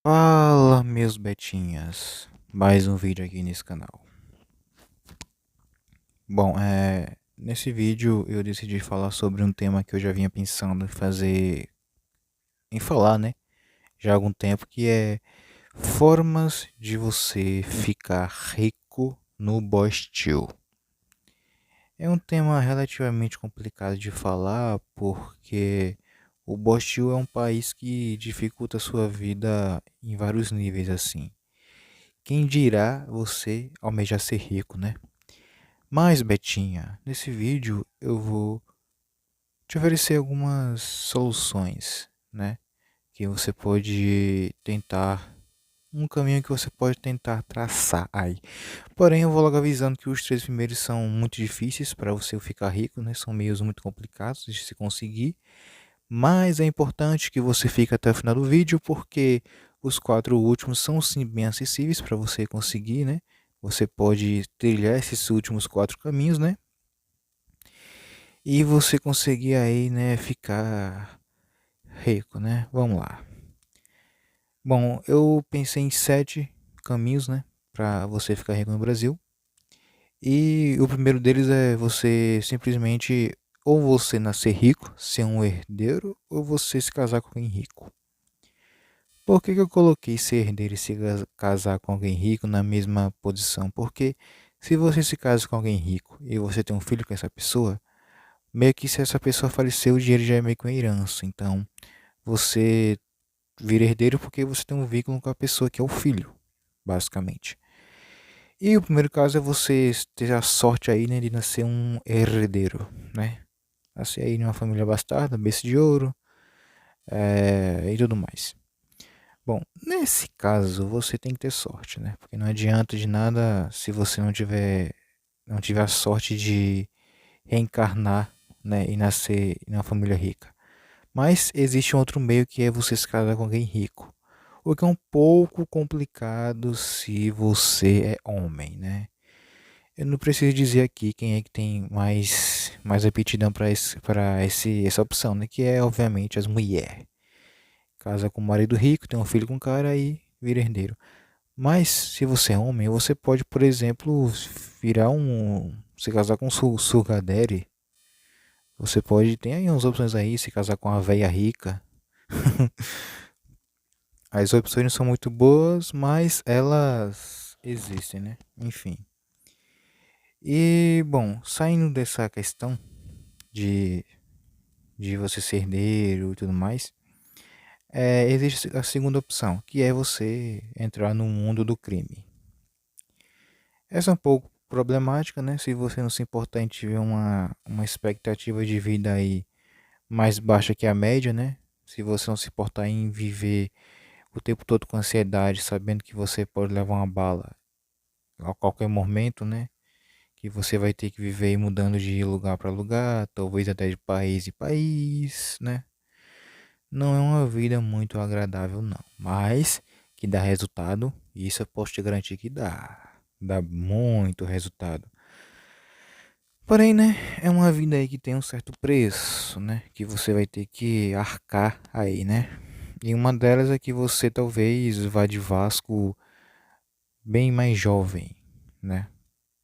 Fala, meus betinhas. Mais um vídeo aqui nesse canal. Bom, nesse vídeo eu decidi falar sobre um tema que eu já vinha pensando em falar, né? Já há algum tempo, que é formas de você ficar rico no Bostil. É um tema relativamente complicado de falar porque o Bostil é um país que dificulta a sua vida em vários níveis assim. Quem dirá você almejar ser rico, né? Mas, Betinha, nesse vídeo eu vou te oferecer algumas soluções, né? Que você pode tentar, um caminho que você pode tentar traçar aí. Porém, eu vou logo avisando que os três primeiros são muito difíceis para você ficar rico, né? São meios muito complicados de se conseguir. Mas é importante que você fique até o final do vídeo, porque os quatro últimos são sim bem acessíveis para você conseguir, né? Você pode trilhar esses últimos quatro caminhos, né? E você conseguir aí, né, ficar rico, né? Vamos lá. Bom, eu pensei em sete caminhos, né, para você ficar rico no Brasil. E o primeiro deles é você simplesmente ou você nascer rico, ser um herdeiro, ou você se casar com alguém rico. Por que eu coloquei ser herdeiro e se casar com alguém rico na mesma posição? Porque se você se casa com alguém rico e você tem um filho com essa pessoa, meio que se essa pessoa faleceu, o dinheiro já é meio que uma herança. Então, você vira herdeiro porque você tem um vínculo com a pessoa que é o filho, basicamente. E o primeiro caso é você ter a sorte aí, né, de nascer um herdeiro, né? Nascer aí numa família bastarda, berço de ouro, e tudo mais. Bom, nesse caso você tem que ter sorte, né? Porque não adianta de nada se você não tiver a sorte de reencarnar, né, e nascer em uma família rica. Mas existe um outro meio que é você se casar com alguém rico. O que é um pouco complicado se você é homem, né? Eu não preciso dizer aqui quem é que tem mais aptidão essa opção, né? Que é, obviamente, as mulheres. Casa com um marido rico, tem um filho com um cara e vira herdeiro. Mas se você é homem, você pode, por exemplo, se casar com um sugar daddy. Você pode, tem aí umas opções aí, se casar com uma velha rica. As opções não são muito boas, mas elas existem, né? Enfim. E, bom, saindo dessa questão de, de você ser herdeiro e tudo mais, existe a segunda opção, que é você entrar no mundo do crime. Essa é um pouco problemática, né? Se você não se importar em tiver uma expectativa de vida aí mais baixa que a média, né? Se você não se importar em viver o tempo todo com ansiedade, sabendo que você pode levar uma bala a qualquer momento, né? Que você vai ter que viver aí mudando de lugar para lugar, talvez até de país em país, né? Não é uma vida muito agradável, não. Mas que dá resultado, isso eu posso te garantir que dá. Dá muito resultado. Porém, né, é uma vida aí que tem um certo preço, né, que você vai ter que arcar aí, né? E uma delas é que você talvez vá de Vasco bem mais jovem, né?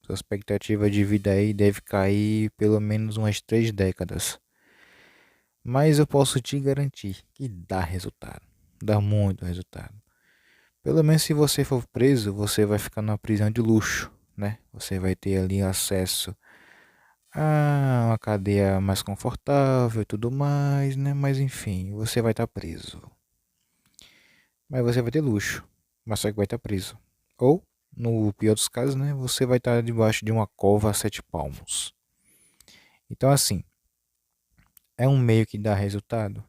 Sua expectativa de vida aí deve cair pelo menos umas 3 décadas. Mas eu posso te garantir que dá resultado, dá muito resultado. Pelo menos se você for preso, você vai ficar numa prisão de luxo, né? Você vai ter ali acesso uma cadeia mais confortável e tudo mais, né? Mas enfim, você vai estar preso. Mas você vai ter luxo, mas só que vai estar preso. Ou, no pior dos casos, né? Você vai estar debaixo de uma cova a 7 palmos. Então, assim, é um meio que dá resultado?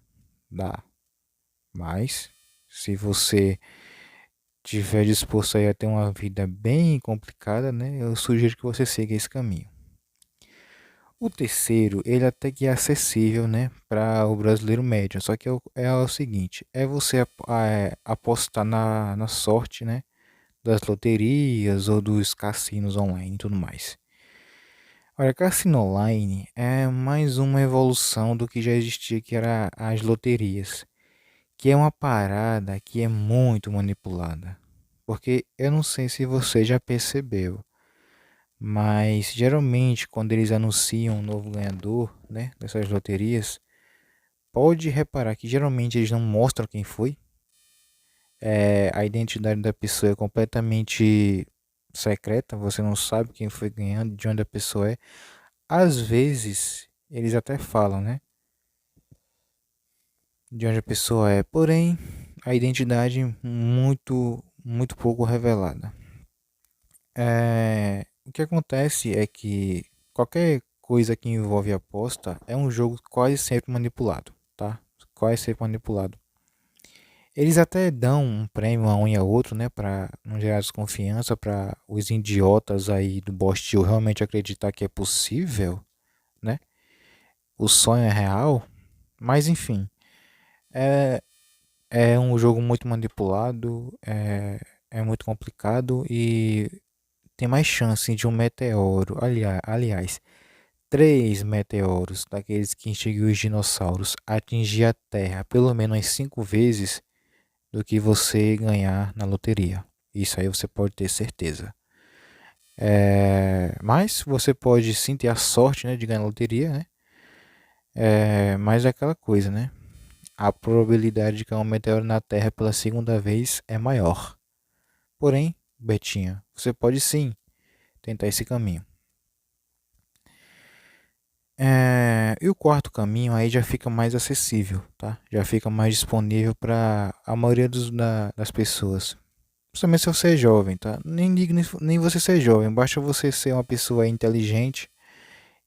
Dá. Mas, se você tiver disposto aí a ter uma vida bem complicada, né? Eu sugiro que você siga esse caminho. O terceiro, ele até que é acessível, né, para o brasileiro médio. Só que é o seguinte, é você apostar na sorte, né, das loterias ou dos cassinos online e tudo mais. Olha, cassino online é mais uma evolução do que já existia, que era as loterias, que é uma parada que é muito manipulada. Porque eu não sei se você já percebeu, mas geralmente quando eles anunciam um novo ganhador, né, dessas loterias, pode reparar que geralmente eles não mostram quem foi. A identidade da pessoa é completamente secreta, você não sabe quem foi ganhando, de onde a pessoa é. Às vezes eles até falam, né, de onde a pessoa é, porém a identidade muito pouco revelada. O que acontece é que qualquer coisa que envolve aposta é um jogo quase sempre manipulado, tá? Quase sempre manipulado. Eles até dão um prêmio a um e a outro, né, para não gerar desconfiança, para os idiotas aí do Bostil realmente acreditar que é possível, né? O sonho é real, mas enfim, é, é um jogo muito manipulado, é muito complicado e tem mais chance de um meteoro, aliás, três meteoros daqueles que extinguiu os dinossauros atingir a Terra pelo menos 5 vezes do que você ganhar na loteria. Isso aí você pode ter certeza. Mas você pode sim ter a sorte, né, de ganhar na loteria, né? Mas é aquela coisa, né? A probabilidade de cair um meteoro na Terra pela segunda vez é maior. Porém, Betinha, você pode sim tentar esse caminho. E o quarto caminho aí já fica mais acessível, tá? Já fica mais disponível para a maioria das pessoas. Principalmente se você é jovem, tá? Nem digo nem você ser jovem, basta você ser uma pessoa inteligente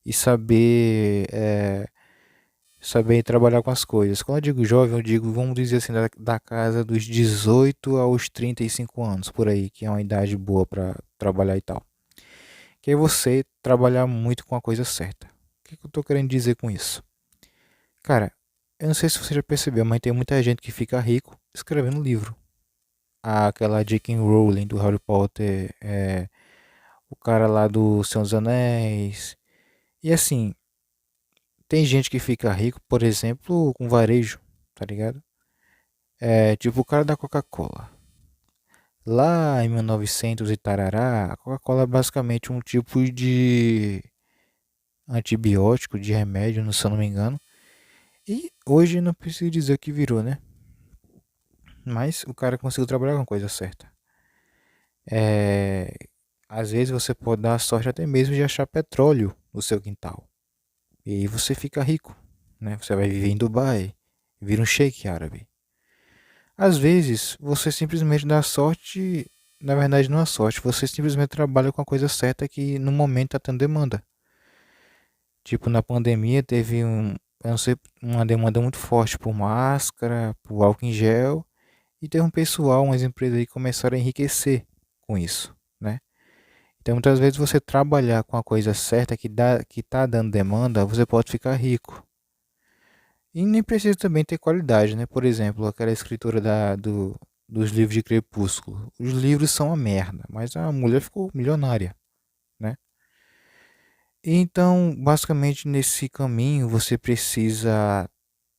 e saber trabalhar com as coisas. Quando eu digo jovem, eu digo, vamos dizer assim, da casa dos 18 aos 35 anos, por aí, que é uma idade boa para trabalhar e tal. Que é você trabalhar muito com a coisa certa. O que eu tô querendo dizer com isso? Cara, eu não sei se você já percebeu, mas tem muita gente que fica rico escrevendo livro. Aquela J.K. Rowling do Harry Potter, o cara lá do Senhor dos Anéis. E assim, tem gente que fica rico, por exemplo, com varejo, tá ligado? Tipo o cara da Coca-Cola. Lá em 1900 e tarará, a Coca-Cola é basicamente um tipo de antibiótico, de remédio, se eu não me engano. E hoje não preciso dizer o que virou, né? Mas o cara conseguiu trabalhar com a coisa certa. É, Às vezes você pode dar a sorte até mesmo de achar petróleo no seu quintal. E aí você fica rico, né? Você vai viver em Dubai, vira um sheik árabe. Às vezes você simplesmente dá sorte, na verdade não é sorte, você simplesmente trabalha com a coisa certa que no momento está tendo demanda. Tipo, na pandemia teve eu não sei, uma demanda muito forte por máscara, por álcool em gel, e teve um pessoal, umas empresas aí que começaram a enriquecer com isso, né? Então, muitas vezes você trabalhar com a coisa certa que tá dando demanda, você pode ficar rico. E nem precisa também ter qualidade, né? Por exemplo, aquela escritora dos livros de Crepúsculo. Os livros são uma merda, mas a mulher ficou milionária, né? Então, basicamente, nesse caminho, você precisa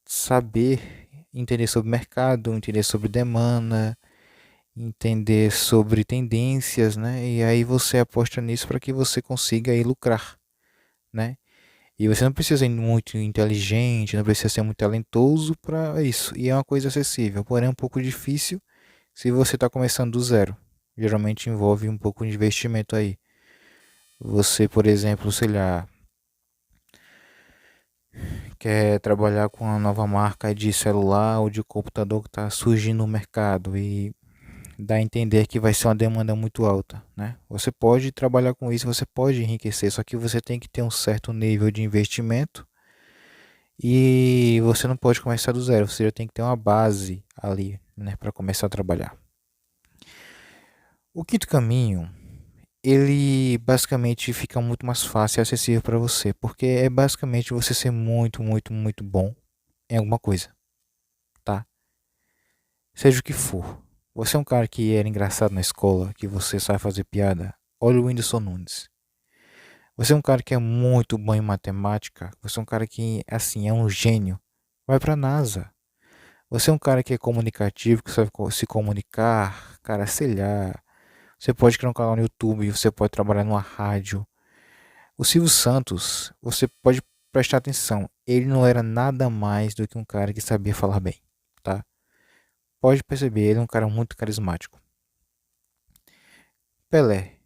saber entender sobre mercado, entender sobre demanda, entender sobre tendências, né? E aí você aposta nisso para que você consiga aí lucrar, né? E você não precisa ser muito inteligente, não precisa ser muito talentoso para isso. E é uma coisa acessível, porém é um pouco difícil se você está começando do zero. Geralmente envolve um pouco de investimento aí. Você, por exemplo, sei lá, quer trabalhar com uma nova marca de celular ou de computador que está surgindo no mercado e dá a entender que vai ser uma demanda muito alta, né? Você pode trabalhar com isso, você pode enriquecer, só que você tem que ter um certo nível de investimento e você não pode começar do zero, você já tem que ter uma base ali, né, para começar a trabalhar. O quinto caminho, ele basicamente fica muito mais fácil e acessível para você, porque é basicamente você ser muito bom em alguma coisa, tá? Seja o que for. Você é um cara que era engraçado na escola, que você sabe fazer piada. Olha o Whindersson Nunes. Você é um cara que é muito bom em matemática. Você é um cara que, assim, é um gênio. Vai pra NASA. Você é um cara que é comunicativo, que sabe se comunicar, cara, sei lá. Você pode criar um canal no YouTube, você pode trabalhar numa rádio. O Silvio Santos, você pode prestar atenção, ele não era nada mais do que um cara que sabia falar bem, tá? Pode perceber, ele é um cara muito carismático. Pelé,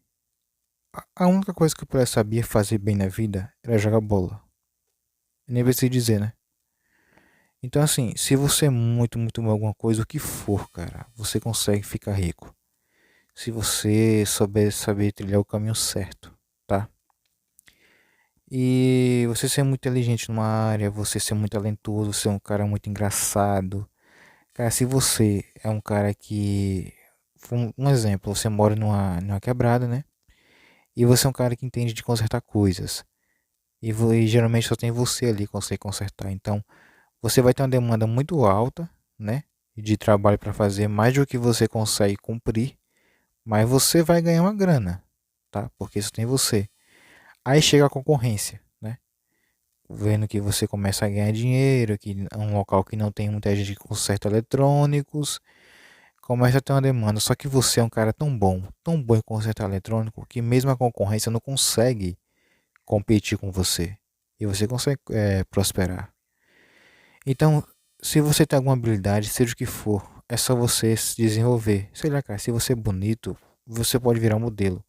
a única coisa que o Pelé sabia fazer bem na vida era jogar bola. Nem preciso dizer, né? Então, assim, se você é muito bom em alguma coisa, o que for, cara, você consegue ficar rico. Se você saber trilhar o caminho certo, tá? E você ser muito inteligente numa área, você ser muito talentoso, ser um cara muito engraçado. Cara, se você é um cara que. Um exemplo, você mora numa quebrada, né? E você é um cara que entende de consertar coisas. E geralmente só tem você ali que consegue consertar. Então, você vai ter uma demanda muito alta, né? De trabalho para fazer mais do que você consegue cumprir. Mas você vai ganhar uma grana, tá? Porque isso tem você. Aí chega a concorrência, né? Vendo que você começa a ganhar dinheiro, que é um local que não tem muita gente que conserta eletrônicos, começa a ter uma demanda. Só que você é um cara tão bom em consertar eletrônico, que mesmo a concorrência não consegue competir com você. E você consegue prosperar. Então, se você tem alguma habilidade, seja o que for, é só você se desenvolver. Sei lá, cara, se você é bonito, você pode virar modelo,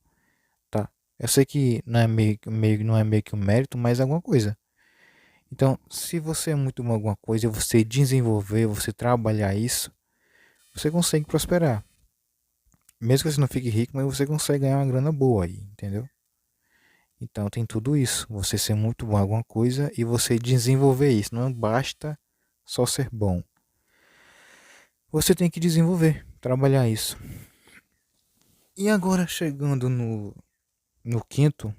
tá? Eu sei que não é não é meio que um mérito, mas é alguma coisa. Então, se você é muito bom em alguma coisa, você desenvolver, você trabalhar isso, você consegue prosperar. Mesmo que você não fique rico, mas você consegue ganhar uma grana boa aí, entendeu? Então tem tudo isso. Você ser muito bom em alguma coisa e você desenvolver isso. Não basta só ser bom. Você tem que desenvolver, trabalhar isso. E agora chegando no quinto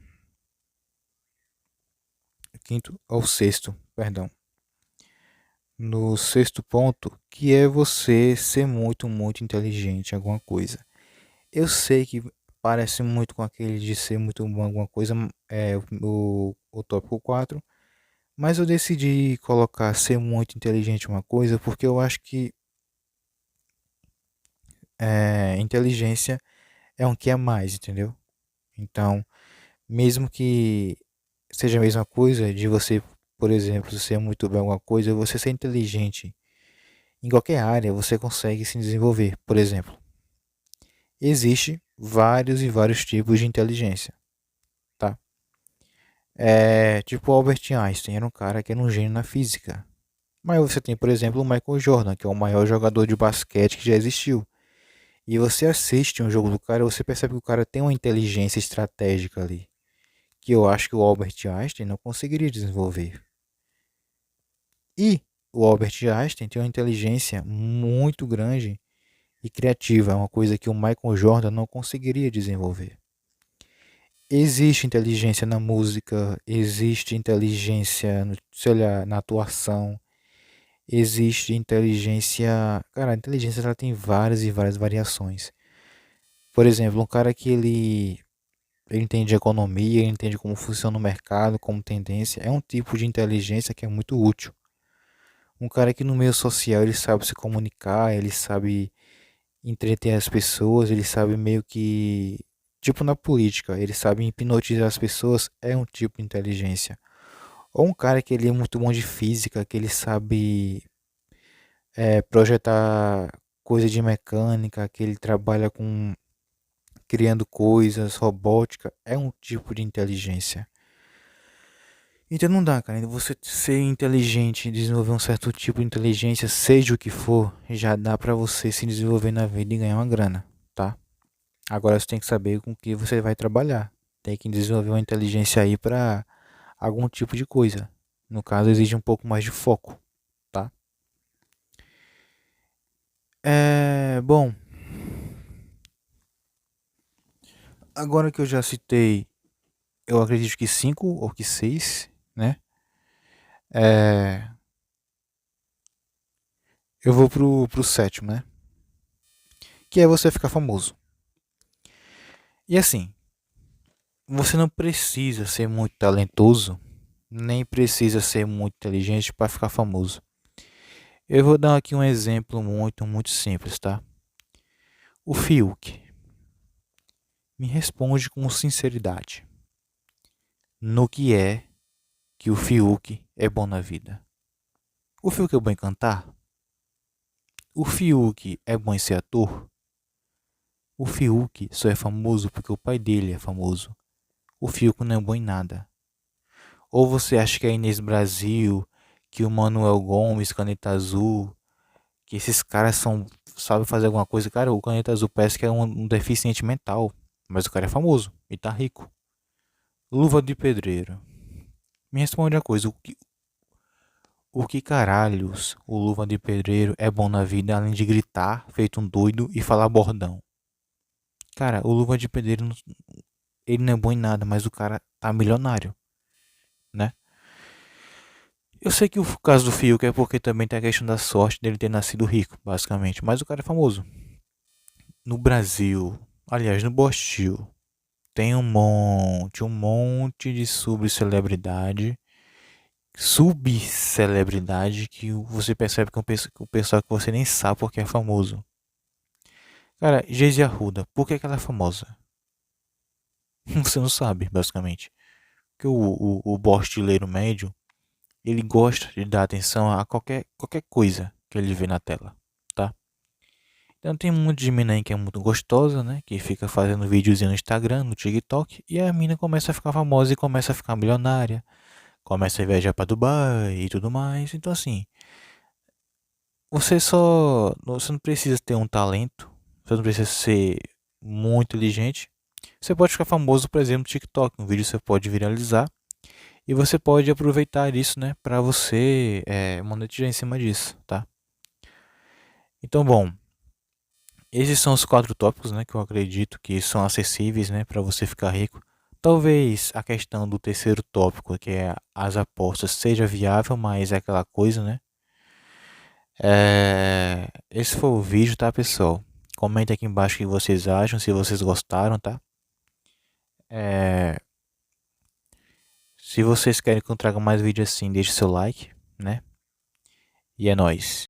ou sexto, perdão. No sexto ponto, que é você ser muito inteligente em alguma coisa. Eu sei que parece muito com aquele de ser muito bom em alguma coisa, o tópico 4, mas eu decidi colocar ser muito inteligente em uma coisa porque eu acho que inteligência é um que é mais, entendeu? Então, mesmo que seja a mesma coisa de você, por exemplo, ser muito bem em alguma coisa, você ser inteligente em qualquer área, você consegue se desenvolver. Por exemplo, existe vários e vários tipos de inteligência, tá? Tipo o Albert Einstein era um cara que era um gênio na física. Mas você tem, por exemplo, o Michael Jordan, que é o maior jogador de basquete que já existiu. E você assiste um jogo do cara, você percebe que o cara tem uma inteligência estratégica ali, que eu acho que o Albert Einstein não conseguiria desenvolver. E o Albert Einstein tem uma inteligência muito grande e criativa, é uma coisa que o Michael Jordan não conseguiria desenvolver. Existe inteligência na música, existe inteligência, sei lá, na atuação, existe inteligência. Cara, a inteligência ela tem várias e várias variações. Por exemplo, um cara que ele entende economia, ele entende como funciona o mercado, como tendência, é um tipo de inteligência que é muito útil. Um cara que no meio social ele sabe se comunicar, ele sabe entreter as pessoas, ele sabe meio que. Tipo na política, ele sabe hipnotizar as pessoas, é um tipo de inteligência. Ou um cara que ele é muito bom de física, que ele sabe projetar coisa de mecânica, que ele trabalha com criando coisas, robótica, é um tipo de inteligência. Então não dá, cara. Você ser inteligente, desenvolver um certo tipo de inteligência, seja o que for, já dá pra você se desenvolver na vida e ganhar uma grana, tá? Agora você tem que saber com que você vai trabalhar. Tem que desenvolver uma inteligência aí pra algum tipo de coisa. No caso, exige um pouco mais de foco, tá? Bom, agora que eu já citei, eu acredito que cinco ou que seis, né? É, eu vou pro sétimo, né? Que é você ficar famoso. E assim, você não precisa ser muito talentoso, nem precisa ser muito inteligente para ficar famoso. Eu vou dar aqui um exemplo muito simples, tá? O Fiuk me responde com sinceridade no que o Fiuk é bom na vida. O Fiuk é bom em cantar? O Fiuk é bom em ser ator? O Fiuk só é famoso porque o pai dele é famoso. O Fiuk não é bom em nada. Ou você acha que é Inês Brasil, que o Manuel Gomes, Caneta Azul, que esses caras sabem fazer alguma coisa? Cara, o Caneta Azul parece que é um deficiente mental, mas o cara é famoso e tá rico. Luva de Pedreiro. Me responde uma coisa, o que caralhos o Luva de Pedreiro é bom na vida além de gritar feito um doido e falar bordão? Cara, o Luva de Pedreiro, ele não é bom em nada, mas o cara tá milionário, né? Eu sei que o caso do Fiuk é porque também tem a questão da sorte dele ter nascido rico, basicamente. Mas o cara é famoso. No Brasil, aliás, no Bostil, tem um monte de subcelebridade que você percebe que é um pessoal que você nem sabe porque é famoso. Cara, Geise Arruda, por que ela é famosa? Você não sabe, basicamente. Porque o bostileiro médio, ele gosta de dar atenção a qualquer coisa que ele vê na tela, tá? Então tem um monte de mina aí que é muito gostosa, né? Que fica fazendo videozinho no Instagram, no TikTok. E a mina começa a ficar famosa e começa a ficar milionária. Começa a viajar pra Dubai e tudo mais. Então assim, você não precisa ter um talento. Você não precisa ser muito inteligente. Você pode ficar famoso, por exemplo, no TikTok. Um vídeo você pode viralizar. E você pode aproveitar isso, né? Pra você monetizar em cima disso, tá? Então, bom. Esses são os 4 tópicos, né, que eu acredito que são acessíveis, né, para você ficar rico. Talvez a questão do terceiro tópico, que é as apostas, seja viável, mas é aquela coisa, né? Esse foi o vídeo, tá, pessoal? Comenta aqui embaixo o que vocês acham, se vocês gostaram, tá? É... Se vocês querem que eu traga mais vídeos assim, deixe seu like, né? E é nóis.